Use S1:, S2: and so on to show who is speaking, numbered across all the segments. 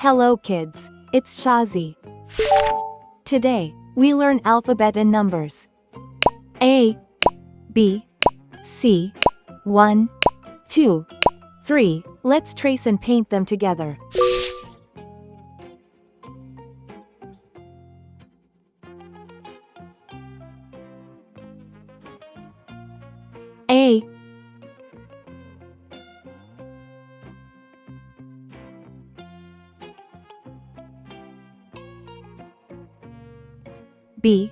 S1: Hello kids, it's Shazi. Today, we learn alphabet and numbers. A, B, C, 1, 2, 3. Let's trace and paint them together. A, B,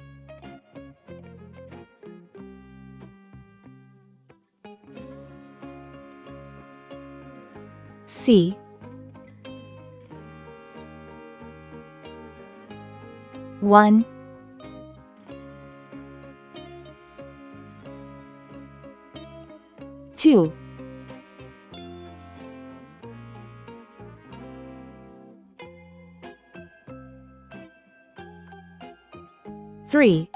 S1: C, 1, 2, 3.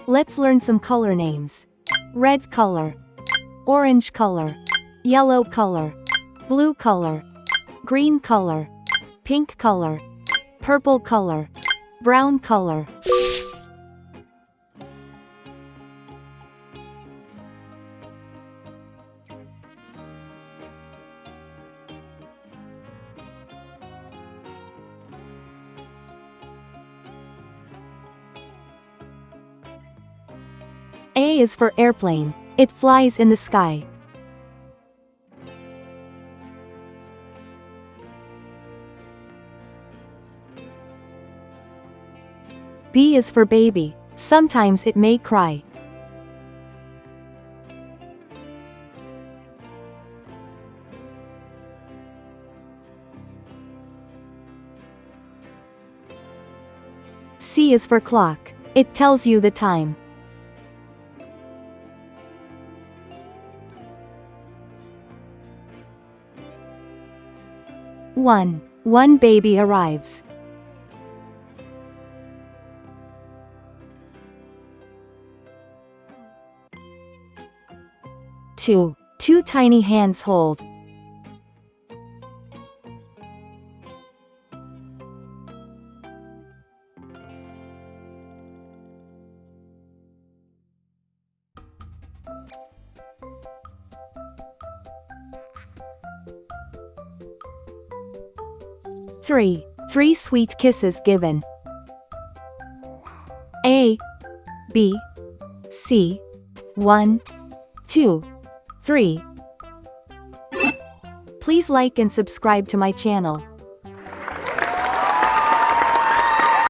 S1: Let's learn some color names. Red color, orange color, yellow color, blue color, green color, pink color, purple color, brown color. A is for airplane. It flies in the sky. B is for baby. Sometimes it may cry. C is for clock. It tells you the time. One baby arrives. 2 tiny hands hold. 3 sweet kisses given. A, B, C, 1, 2, 3. Please like and subscribe to my channel.